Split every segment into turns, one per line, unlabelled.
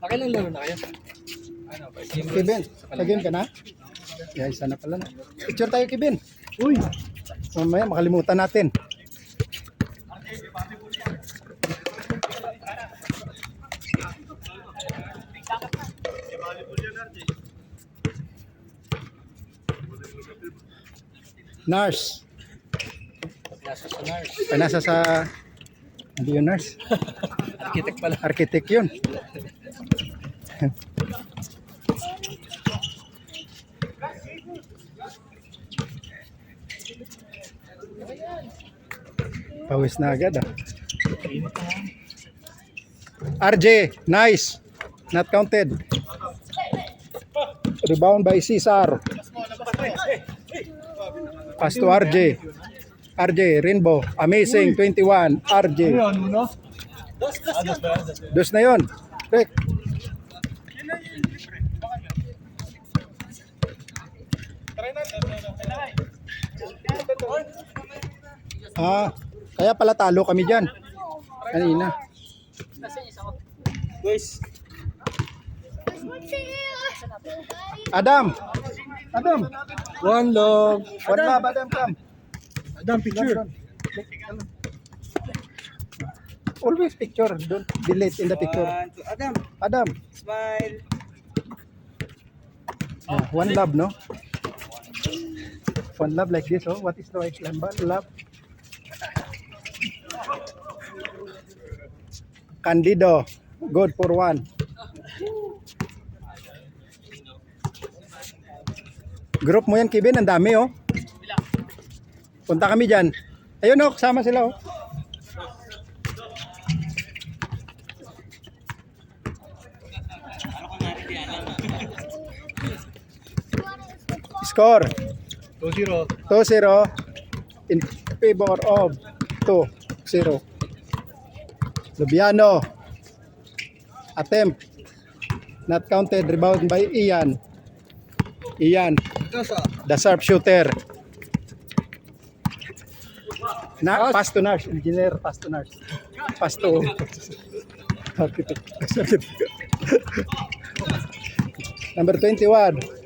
Pakilang laro na kayo. Ano,
Kevin, sa game ka na? Yeah, isa na pala na. Picture tayo, Kevin. Uy! Mamaya makalimutan natin. Nurse.
nasa sa nurse.
Ay, nasa sa... Hindi yun nurse.
Architect pala.
Architect yun. Pawis na agad ah. RJ, nice. Not counted. Rebound by Cesar. Pass to RJ. RJ, Rainbow. Amazing, 21. RJ. Dos na yun. Rick. Kaya pala talo kami dyan. Kanina. Adam. Adam.
One love.
One love, Adam, come.
Adam, picture.
Always picture. Don't delete in the picture.
Adam,
Adam.
smile.
One love, no? One love like this, oh. What is the right love? Candido. Good for one. Group mo yan, Kevin. Ang dami, oh. Punta kami dyan. Ayun, oh. Kasama sila, oh. Score.
2-0.
2-0 in favor of 2-0. Lubiano. Attempt. Not counted. Rebound by Ian. Ian. The sharpshooter. Pass to nurse. Engineer, pass to nurse. Pass to architect. Number 21.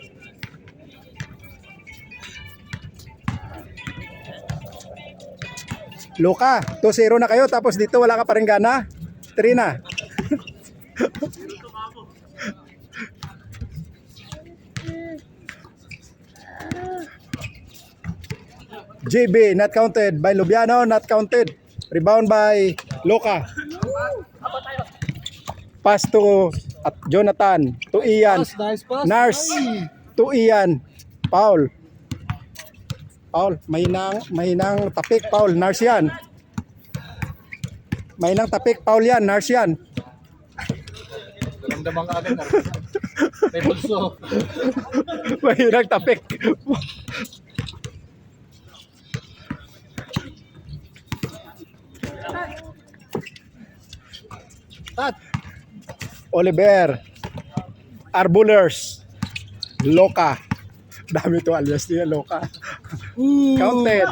Luka, 2-0 na kayo tapos dito wala ka pa rin gana. 3 na. JB, not counted. By Lubiano, not counted. Rebound by Luka. Pass to Jonathan. To Ian.
Nice pass.
Nars. To Ian. Paul. Paul, mahinang tapik, Paul, Nars yan. Mahinang tapik, Paul yan, Nars yan.
Ramdaman ka agad. May pulso.
Mahinang tapik. Oliver. Arbulers. Loka. Dami to alias niya, Loka. Counted.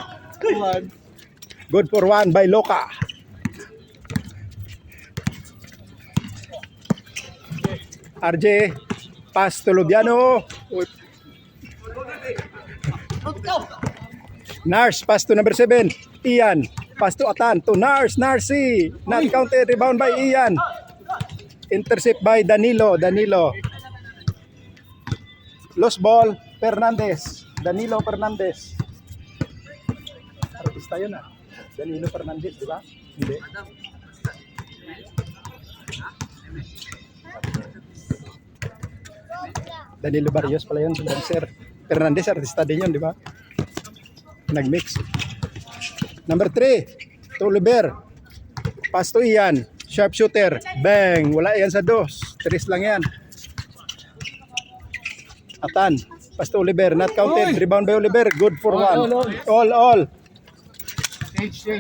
Good for one by Loka. RJ, pass to Lubiano. Nars, pass to number 7. Ian, pass to Atan. To Nars, Narsi. Not counted. Rebound by Ian. Intercept by Danilo. Lost ball. Fernandez. Danilo Fernandez. Artista yun ah. Danilo Fernandez, di ba? Hindi. Danilo Barrios pala yun, dancer. Fernandez, artista din yun, di ba? Nagmix. Number 3, to Oliver. Pass to Ian. Sharpshooter. Bang! Wala yan sa 2. 3 lang yan. Atan. Pass to Oliver. Not counted. Rebound by Oliver. Good for one. All.
Change.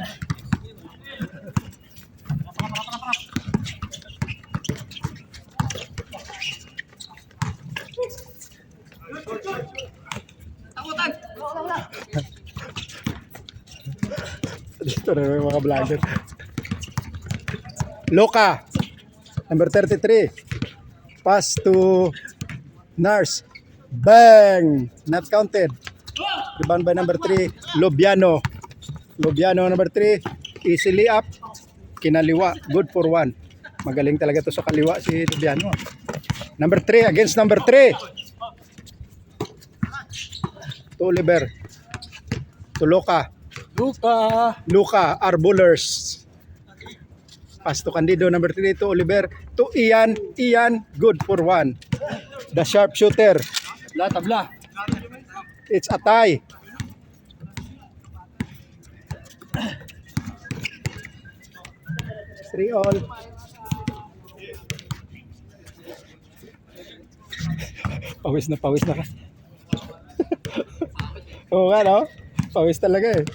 Ito na yung mga vlogger. Loka. Number 33. Pass to Nars. Bang! Not counted. Rebound by number 3. Lobiano. Lobiano number 3. Easily up. Kinaliwa. Good for 1. Magaling talaga to sa kaliwa si Lobiano. Number 3 against number 3. To Oliver. To Loka. Luka Arbulers. Pass to Candido number 3 to Oliver. To Ian. Ian. Good for 1. The sharpshooter.
Tabla.
It's a tie. Three all. Pawis na ka. Oo nga, no? Pawis talaga eh.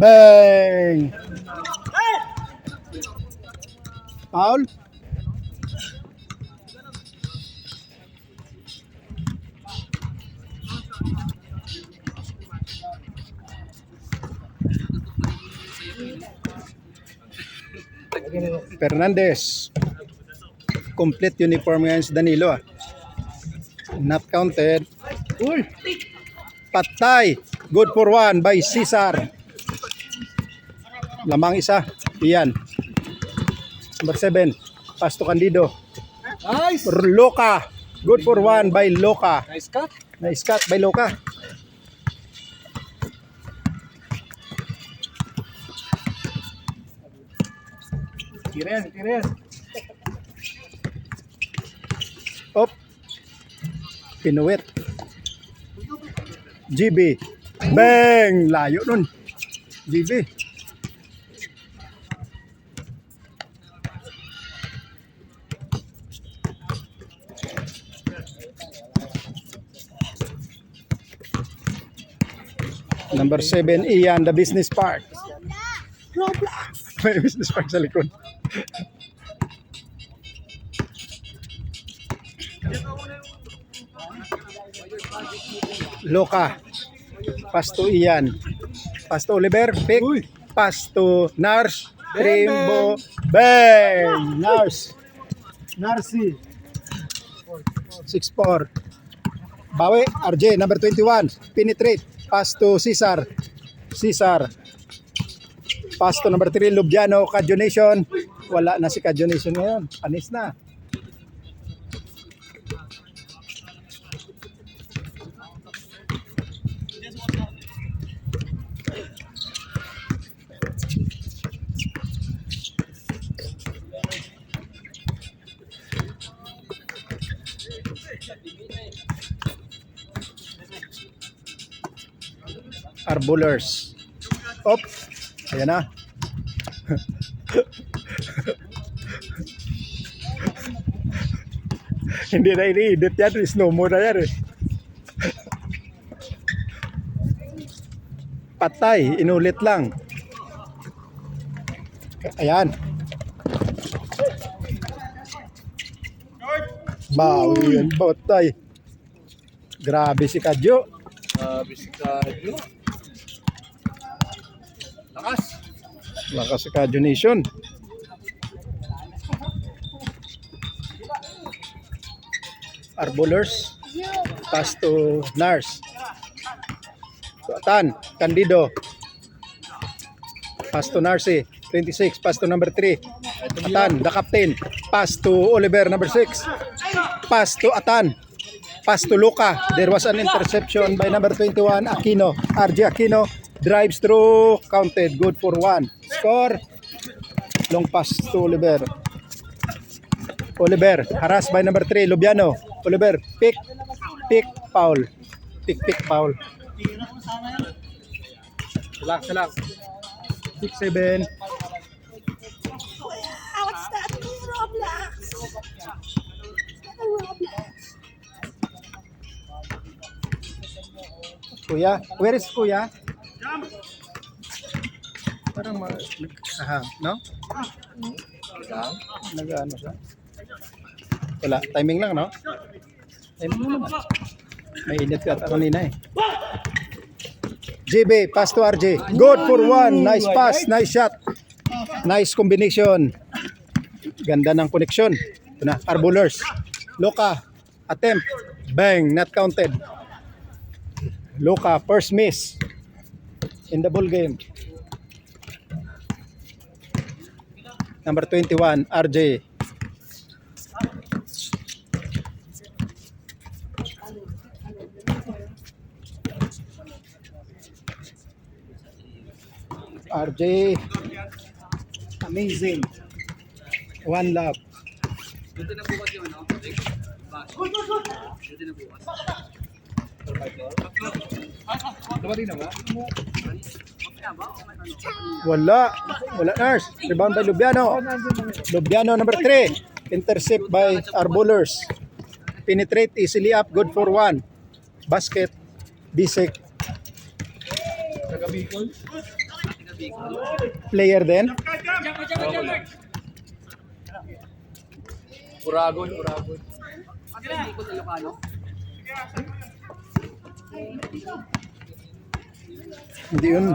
Bang! Foul? Fernandez. Complete uniform ngayon si Danilo. Not counted. Uy! Patay. Good for 1 by Cesar. Lamang isa. Iyan. Number 7. Pass to Candido.
Nice.
Loka. Good for 1 by Loka.
Nice cut.
Nice cut by Loka.
Tires.
Op. Pinuwit. GB. Bang! Layo nun. GB. Number 7, Ian, the business park. Roblox. May business park sa likod. Loka. Pass to Ian. Pass to Oliver. Pick. Pass to Nars. Trimbo. Bang! Nars. Narsi. 6-4. Bawi. RJ. Number 21. Penetrate. Pass to Cesar. Cesar. Pass to number 3. Lubiano. Cadionation. Wala na si Cadionation ngayon. Anis na. Arbulers. Op. Ayan na. Hindi na ini-edit yan. Slow mo na yan eh. Patay. Inulit lang. Ayan. Bawi yan. Patay. Grabe si Kadyo.
Bisikadyo.
Lakas si Kadyo Nation. Arbulers. Pass to Nars. To Atan. Candido. Pass to Narsi. 26. Pass to number 3. Atan. The captain. Pass to Oliver. Number 6. Pass to Atan. Pass to Luka. There was an interception by number 21. Aquino. RJ Aquino. Drives through. Counted. Good for 1. Score. Long pass to Oliver. Oliver. Harassed by number 3. Lubiano. Oliver. Pick. Pick. Foul. Pick. Foul.
Relax.
6-7.
What's that? Roblox.
Kuya. Where is Kuya? Parang nagkasahang, no? Nag-ano siya? Wala. Timing lang, no? Timing lang naman. May init ka kanina eh. JB, pass to RJ. Good for one. Nice pass. Nice shot. Nice combination. Ganda ng connection. Ito na, Arbulers. Loka, attempt. Bang, not counted. Loka, first miss in the ball game. Number 21, RJ. RJ, amazing. One love.
Buti na bukas yun, no? Buti na bukas. Dumating na ba?
Wala. Wala, nurse. Rebound by Lubiano. Lubiano, number 3. Intercept by Arbulers. Penetrate easily up. Good for one. Basket. Bisek. Player din.
Uragon.
Hindi yun.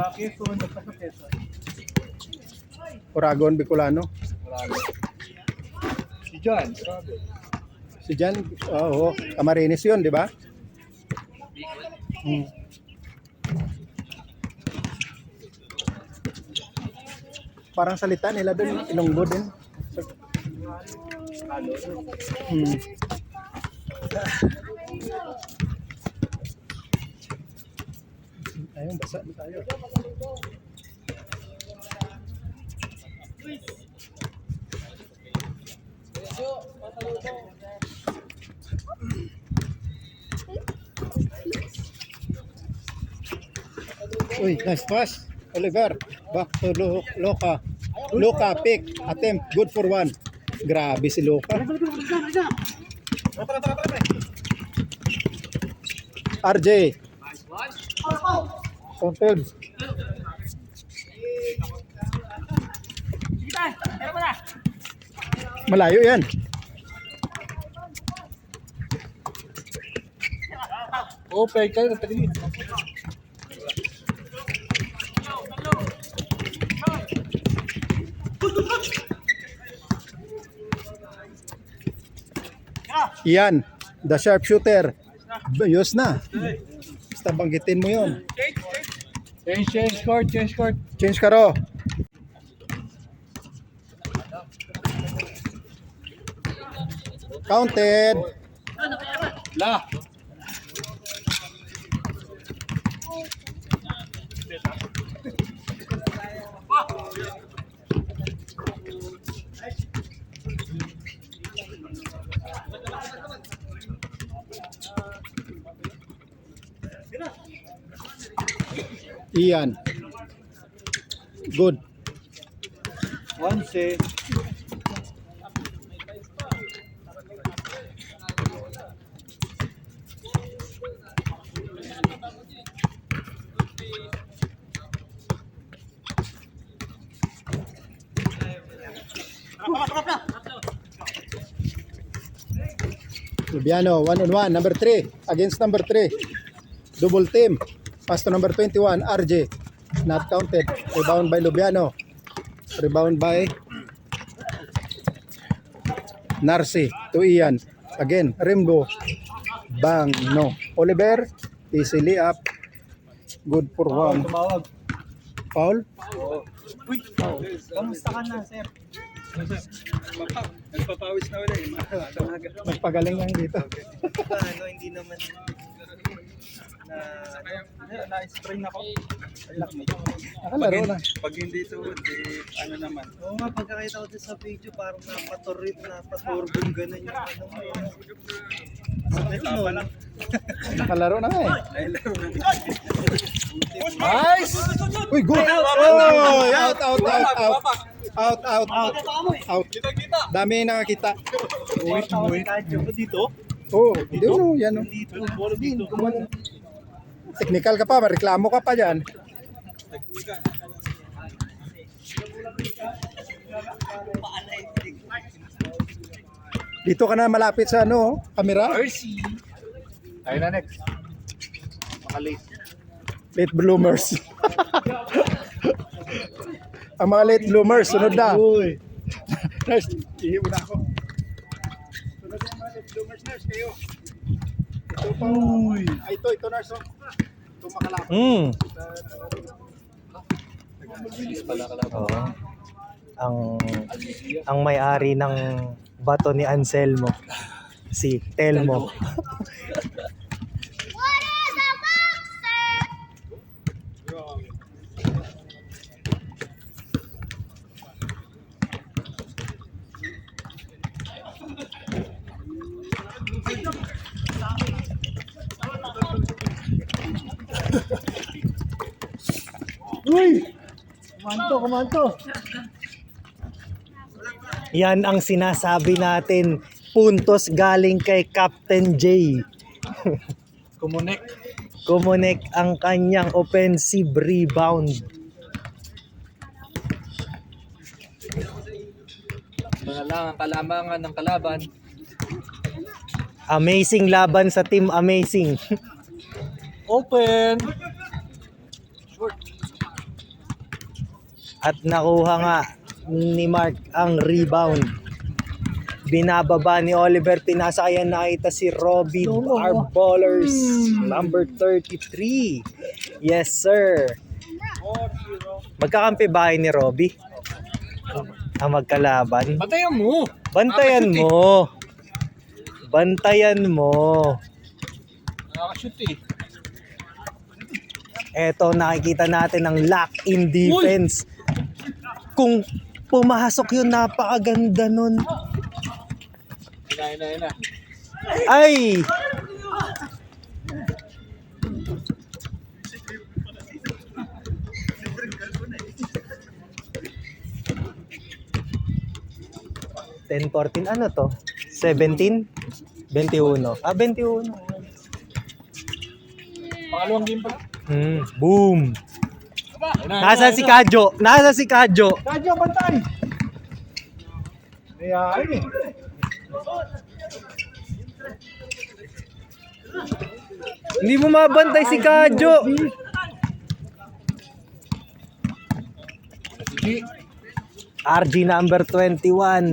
Oragon, Bicolano.
Uragon. Si John, Uragon.
Si Jan, oo. Camarines yun, di ba? Hmm. Parang salita nila doon, Ilonggo din. Hmm. Ayun, basa na tayo. Uy, nice pass. Oliver, back to Loka. Loka, pick, attempt, good for one. Grabe si Loka. RJ. Counted. Malayo yan.
Okay, kayo na tayo.
Yan, the sharpshooter. Ayos na. Basta banggitin mo yun.
Change court.
Change ka ro. Counted.
La.
Ian. Good.
Once.
Lubiano, 1-on-1, number 3, against number 3. Double team. Pass to number 21, RJ. Not counted. Rebound by Lubiano. Rebound by Narcy to Ian. Again, Rimbo. Bang, no. Oliver, easily up. Good for one.
Tumawag.
Foul?
Uy, kamusta ka na, sir? Nagpapawis na ulit.
Magpagaling lang dito.
Hindi naman na-spray na ko.
Nakalaro na.
Pag hindi tuhod, ano naman. Oo nga, pagkakita ko din sa video, parang napaturbong gano'n yung ano mo. Sakit nun.
Nakalaro na nga eh.
Nice!
Uy, good! Oh, out. Out. Dami nakakita.
Kahit yung dito,
Oh, hindi no, yan oh.
dito.
Technical ka pa, mareklamo ka pa dyan. Dito ka na malapit sa ano, camera.
Mercy. Tayo na next. Makalate.
Late bloomers. Ang mga late bloomers, sunod na. Nurse, ihibo na ako. Sunod na yung mga late bloomers, nurse, kayo. Ito pa. Ay, ito, nurse. Oh. Ito makalapit.
Bilis pala kalaban.
Oo. Ang may-ari ng bato ni Anselmo, si Telmo.
Uy! Kumanto.
Yan ang sinasabi natin, puntos galing kay Captain J. Kumunik ang kanyang offensive rebound.
Mga lang ang kalamangan ng kalaban.
Amazing laban sa Team Amazing.
Open.
At nakuha nga ni Mark ang rebound. Binababa ni Oliver, pinasa kaya nakita si Robbie Arballers, number 33. Yes, sir. Magkakampi bahay ni Robbie? Ang magkalaban?
Batayan mo.
Bantayan mo. Bantayan mo.
Nakakashoot eh.
Eto, nakikita natin ang lock-in defense. Kung pumasok yun, napakaganda nun.
Ina.
Ay! $10-14, ano to? 17? 21. 21.
Pangalawang game pa.
Boom! Nasa si Kadyo?
Radyo, bantay! Ayan eh.
Hindi mo mabantay si Kadyo.
Sige.
RG number 21.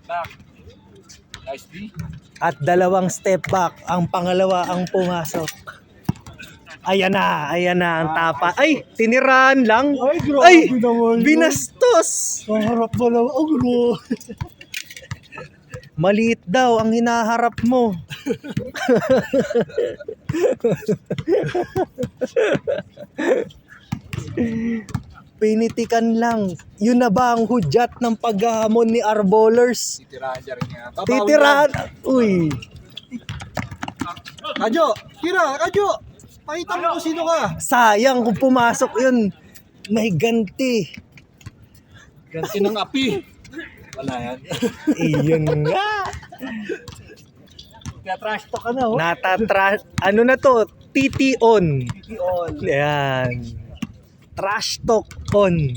Back. Nice D.
At dalawang step back. Ang pangalawa ang pumasok. Ayan na ang tapa. Ay, tinirahan lang.
Ay, grabe
Ay,
naman yun.
binastos.
Ang harap mo lang, bro.
Maliit daw ang hinaharap mo. Pinitikan lang. Yun na ba ang hudyat ng paghahamon ni Arballers?
Titirahan niya rin niya.
Titirahan. Uy.
Radyo, Radyo. Pakita mo kung sino ka.
Sayang kung pumasok yun. May ganti.
Ganti ng api. Wala yan.
Iyon nga.
Kaya trash talk ka na, oh.
Ano na to? TT on.
TT-on.
Yan. Trash talk on.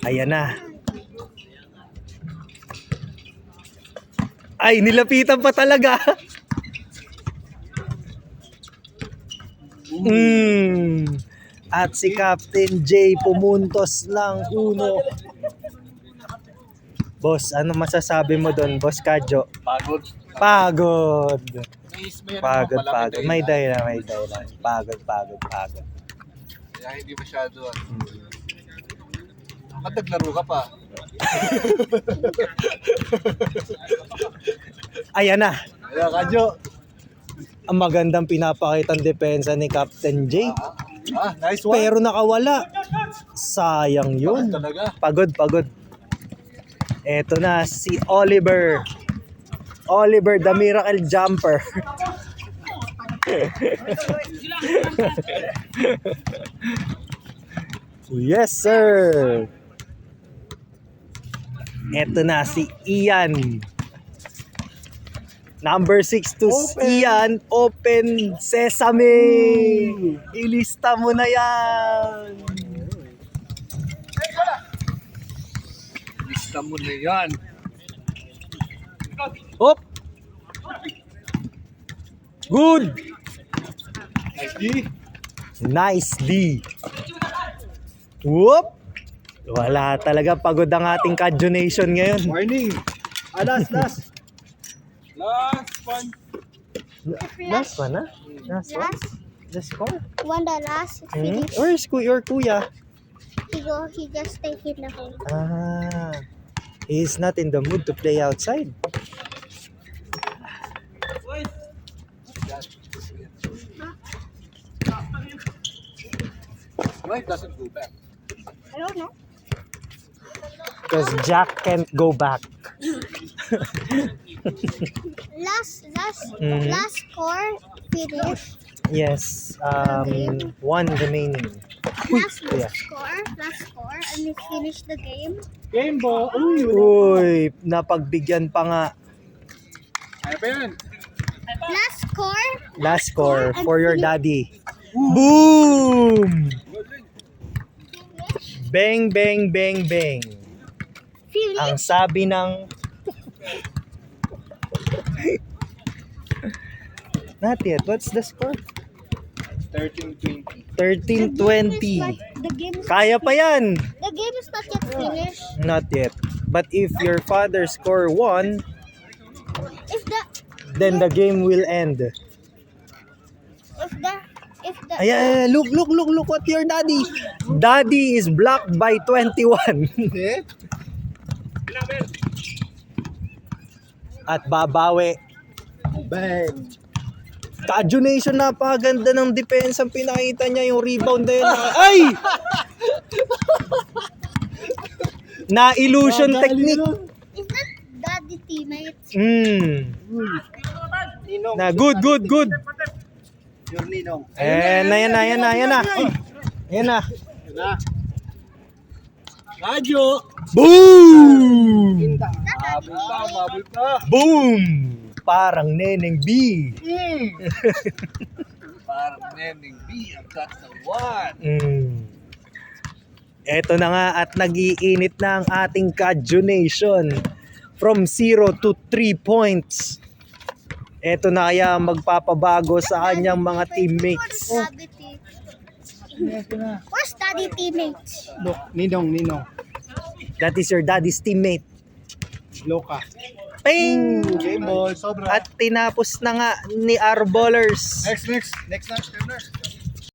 Ayan na. Ay, nilapitan pa talaga. At si Captain J pumuntos lang uno. Boss, ano masasabi mo doon, Boss Kadyo?
Pagod.
Pagod.
May
Pagod. May
dahilan.
dahilan. Pagod.
Kaya hindi masyado. Ba't naglaro ka pa?
Ayan na.
Kaya Kadyo.
Ang magandang pinapakitang depensa ni Captain J.
Nice one.
Pero nakawala. Sayang yun.
Talaga.
Pagod. Eto na si Oliver. Oliver the Miracle Jumper. Yes, sir. Eto na si Ian. Number 6 to Ian. Open Sesame. Ilista mo na yan.
Basta mo na yan.
Hop! Good!
Nice D.
Nice D. Whoop! Wala talaga, pagod ang ating Cadjo-nation ngayon.
Warning.
Last.
Last one.
Last one, ha? Last one?
Last
The score?
one, the last
Hmm?
finish.
Where's your kuya?
He just stay in the home.
Ah, he's not in the mood to play outside.
Why it doesn't go back?
I don't know.
Because Jack can't go back.
Last
Mhm.
last score finish.
Yes, one remaining.
Last
Yeah.
score, and we finish the game.
Game ball.
Uy, napagbigyan pa nga.
Ano ba yan?
Last score for your daddy. Boom! Bang, bang, bang, bang.
Finish.
Ang sabi ng... Not yet. What's the score?
13-20.
13-20.
The game is
Kaya pa yan.
the game is not yet finished.
Not yet. But if your father score 1, then the game will end.
If the
Ay, look what your daddy. Daddy is blocked by 21. At babawi.
Bang.
Cadjo-nation, napakaganda ng defense ang pinakita niya, yung rebound na yun. Ay! Na-illusion technique.
is that daddy teammates?
Na good.
Your ninong.
Ayan na.
Radyo.
Boom!
Mabul pa.
Boom! Parang Neneng B.
Parang Neneng B ang katawan.
Eto na nga at nag-iinit na ang ating Cadjo-nation from 0 to 3 points. Eto na kaya magpapabago sa kanyang mga teammates.
Where's daddy teammates?
Look, ninong.
That is your daddy's teammate.
Loka.
Ping!
Game ball. Sobra.
At tinapos na nga ni Arballers.
Next. Corner.